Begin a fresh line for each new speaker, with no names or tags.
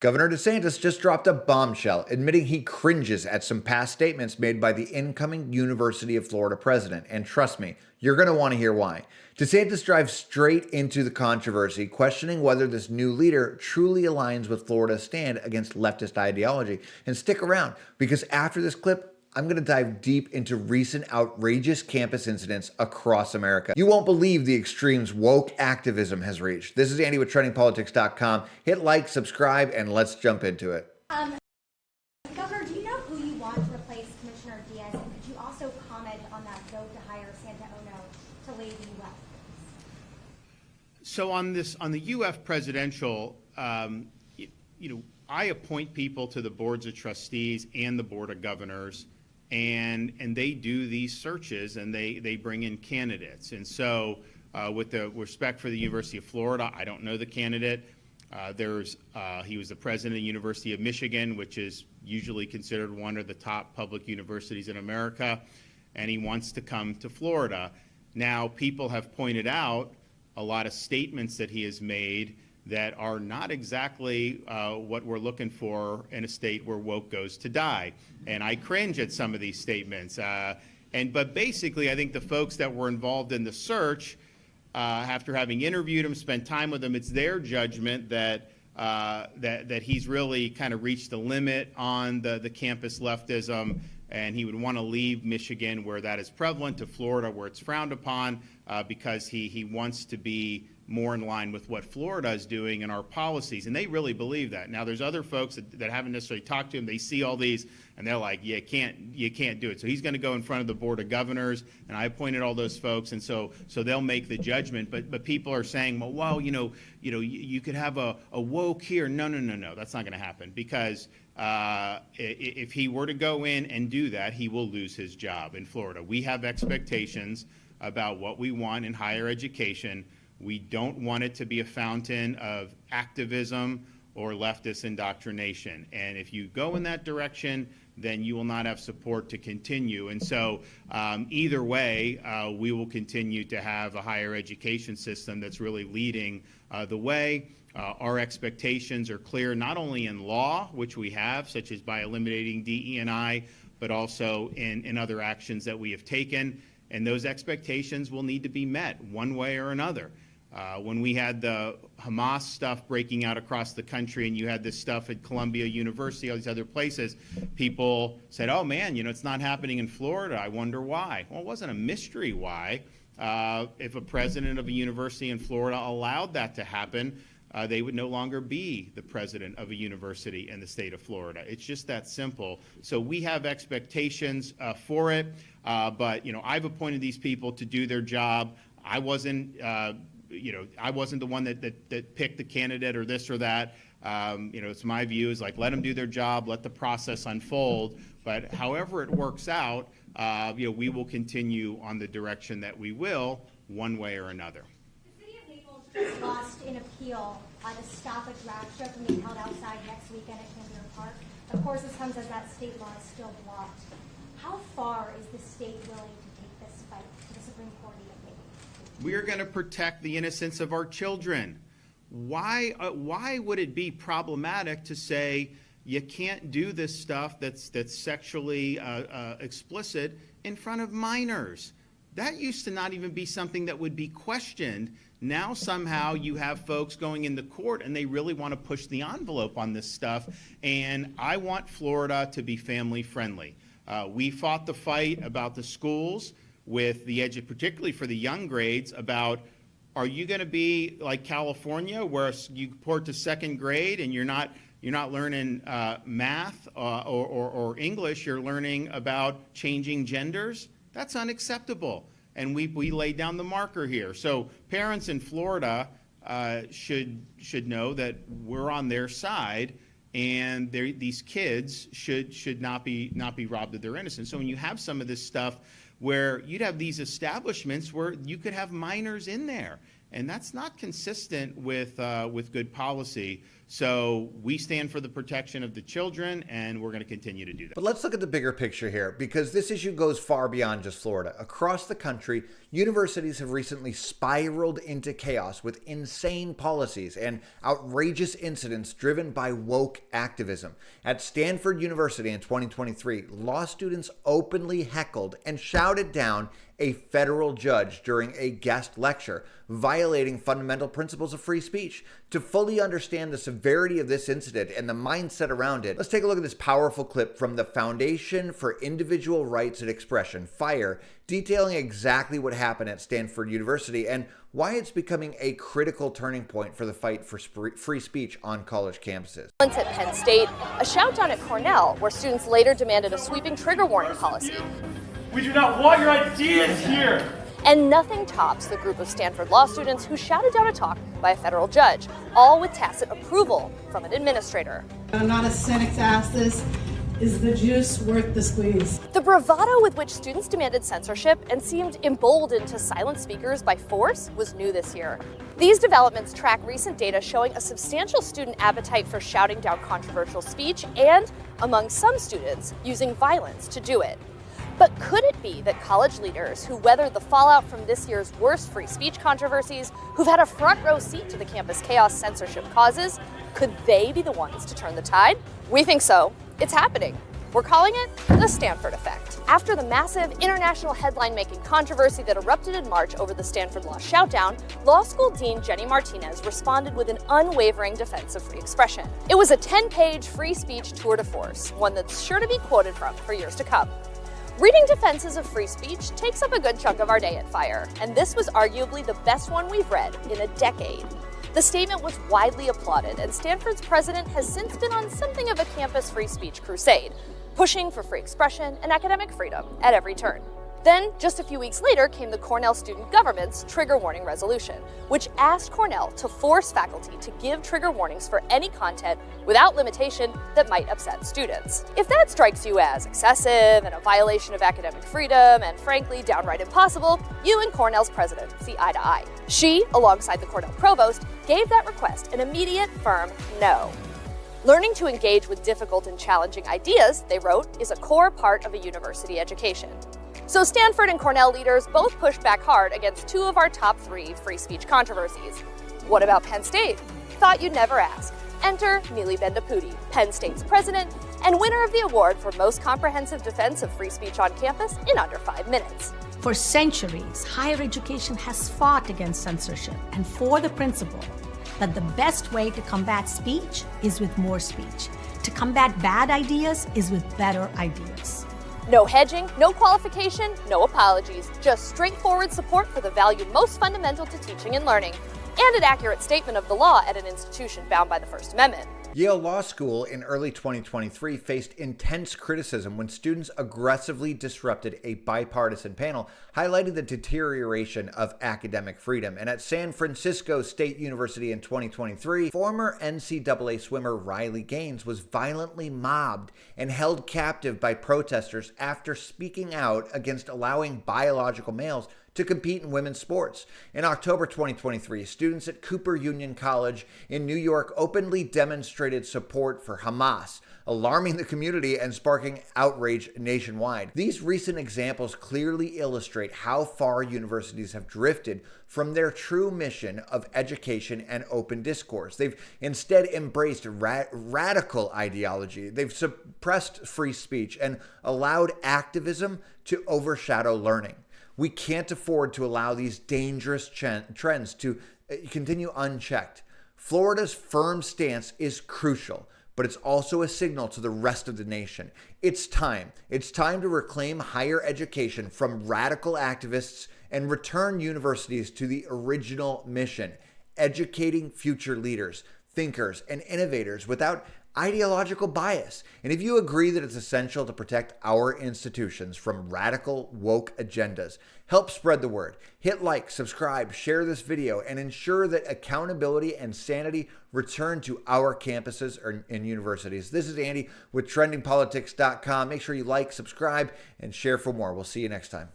Governor DeSantis just dropped a bombshell, admitting he cringes at some past statements made by the incoming University of Florida president. And trust me, you're going to want to hear why. DeSantis drives straight into the controversy, questioning whether this new leader truly aligns with Florida's stand against leftist ideology. And stick around, because after this clip, I'm going to dive deep into recent outrageous campus incidents across America. You won't believe the extremes woke activism has reached. This is Andy with TrendingPolitics.com. Hit like, subscribe, and let's jump into it.
Governor, do you know who you want to replace Commissioner Diaz? And could you also comment on that vote to hire Santa Ono to lead the UF?
So on the UF presidential, I appoint people to the boards of trustees and the board of governors, and they do these searches and they bring in candidates. And so with the respect for the University of Florida, I don't know the candidate. He was the president of the University of Michigan, which is usually considered one of the top public universities in America, and he wants to come to Florida. Now, people have pointed out a lot of statements that he has made that are not exactly what we're looking for in a state where woke goes to die. And I cringe at some of these statements. But basically, I think the folks that were involved in the search, after having interviewed him, spent time with him, it's their judgment that he's really kind of reached the limit on the campus leftism, and he would want to leave Michigan, where that is prevalent, to Florida, where it's frowned upon, because he wants to be more in line with what Florida is doing in our policies. And they really believe that. Now, there's other folks that haven't necessarily talked to him. They see all these, and they're like, you can't do it. So he's going to go in front of the board of governors, and I appointed all those folks, and so they'll make the judgment. But people are saying, well, you could have a woke here. No, that's not going to happen, because if he were to go in and do that, he will lose his job in Florida. We have expectations about what we want in higher education. We don't want it to be a fountain of activism or leftist indoctrination. And if you go in that direction, then you will not have support to continue. And so either way, we will continue to have a higher education system that's really leading the way. Our expectations are clear, not only in law, which we have, such as by eliminating DE&I, but also in other actions that we have taken. And those expectations will need to be met one way or another. When we had the Hamas stuff breaking out across the country, and you had this stuff at Columbia University, all these other places, people said, oh man, it's not happening in Florida. I wonder why. Well, it wasn't a mystery why. If a president of a university in Florida allowed that to happen, they would no longer be the president of a university in the state of Florida. It's just that simple. So we have expectations for it, but I've appointed these people to do their job. I wasn't the one that picked the candidate or this or that. It's my view is like, let them do their job, let the process unfold. But however it works out, we will continue on the direction that we will, one way or another.
The city of Naples just lost an appeal to stop a drag show from being held outside next weekend at Camden Park. Of course, this comes as that state law is still blocked. How far is the state willing to take this fight to the Supreme Court even maybe?
We are going to protect the innocence of our children. Why would it be problematic to say you can't do this stuff that's sexually explicit in front of minors? That used to not even be something that would be questioned. Now somehow you have folks going into court and they really want to push the envelope on this stuff. And I want Florida to be family friendly. We fought the fight about the schools with the edge, particularly for the young grades, about, are you going to be like California, where you report to second grade and you're not learning math or English, you're learning about changing genders? That's unacceptable. And we laid down the marker here. So parents in Florida should know that we're on their side, and these kids should not be robbed of their innocence. So when you have some of this stuff where you'd have these establishments where you could have minors in there, and that's not consistent with good policy. So we stand for the protection of the children, and we're going to continue to do that.
But let's look at the bigger picture here, because this issue goes far beyond just Florida. Across the country, universities have recently spiraled into chaos with insane policies and outrageous incidents driven by woke activism. At Stanford University in 2023, law students openly heckled and shouted down a federal judge during a guest lecture, violating fundamental principles of free speech. To fully understand the severity of this incident and the mindset around it, let's take a look at this powerful clip from the Foundation for Individual Rights and Expression, FIRE, detailing exactly what happened at Stanford University and why it's becoming a critical turning point for the fight for free speech on college campuses.
At Penn State, a shout-down at Cornell, where students later demanded a sweeping trigger warning policy.
We do not want your ideas here!
And nothing tops the group of Stanford law students who shouted down a talk by a federal judge, all with tacit approval from an administrator.
I'm not a cynic to ask this. Is the juice worth the squeeze?
The bravado with which students demanded censorship and seemed emboldened to silence speakers by force was new this year. These developments track recent data showing a substantial student appetite for shouting down controversial speech and, among some students, using violence to do it. But could it be that college leaders who weathered the fallout from this year's worst free speech controversies, who've had a front row seat to the campus chaos censorship causes, could they be the ones to turn the tide? We think so. It's happening. We're calling it the Stanford effect. After the massive international headline-making controversy that erupted in March over the Stanford Law shoutdown, Law School Dean Jenny Martinez responded with an unwavering defense of free expression. It was a 10-page free speech tour de force, one that's sure to be quoted from for years to come. Reading defenses of free speech takes up a good chunk of our day at FIRE, and this was arguably the best one we've read in a decade. The statement was widely applauded, and Stanford's president has since been on something of a campus free speech crusade, pushing for free expression and academic freedom at every turn. Then, just a few weeks later, came the Cornell student government's trigger warning resolution, which asked Cornell to force faculty to give trigger warnings for any content without limitation that might upset students. If that strikes you as excessive and a violation of academic freedom and, frankly, downright impossible, you and Cornell's president see eye to eye. She, alongside the Cornell provost, gave that request an immediate, firm no. Learning to engage with difficult and challenging ideas, they wrote, is a core part of a university education. So Stanford and Cornell leaders both pushed back hard against two of our top 3 free speech controversies. What about Penn State? Thought you'd never ask. Enter Neeli Bendapudi, Penn State's president and winner of the award for most comprehensive defense of free speech on campus in under 5 minutes.
For centuries, higher education has fought against censorship and for the principle that the best way to combat speech is with more speech. To combat bad ideas is with better ideas.
No hedging, no qualification, no apologies, just straightforward support for the value most fundamental to teaching and learning, and an accurate statement of the law at an institution bound by the First Amendment.
Yale Law School in early 2023 faced intense criticism when students aggressively disrupted a bipartisan panel highlighting the deterioration of academic freedom. And at San Francisco State University in 2023, former NCAA swimmer Riley Gaines was violently mobbed and held captive by protesters after speaking out against allowing biological males to compete in women's sports. In October 2023, students at Cooper Union College in New York openly demonstrated support for Hamas, alarming the community and sparking outrage nationwide. These recent examples clearly illustrate how far universities have drifted from their true mission of education and open discourse. They've instead embraced radical ideology. They've suppressed free speech and allowed activism to overshadow learning. We can't afford to allow these dangerous trends to continue unchecked. Florida's firm stance is crucial, but it's also a signal to the rest of the nation. It's time. It's time to reclaim higher education from radical activists and return universities to the original mission, educating future leaders, thinkers, and innovators without ideological bias. And if you agree that it's essential to protect our institutions from radical woke agendas, help spread the word. Hit like, subscribe, share this video, and ensure that accountability and sanity return to our campuses and universities. This is Andy with TrendingPolitics.com. Make sure you like, subscribe, and share for more. We'll see you next time.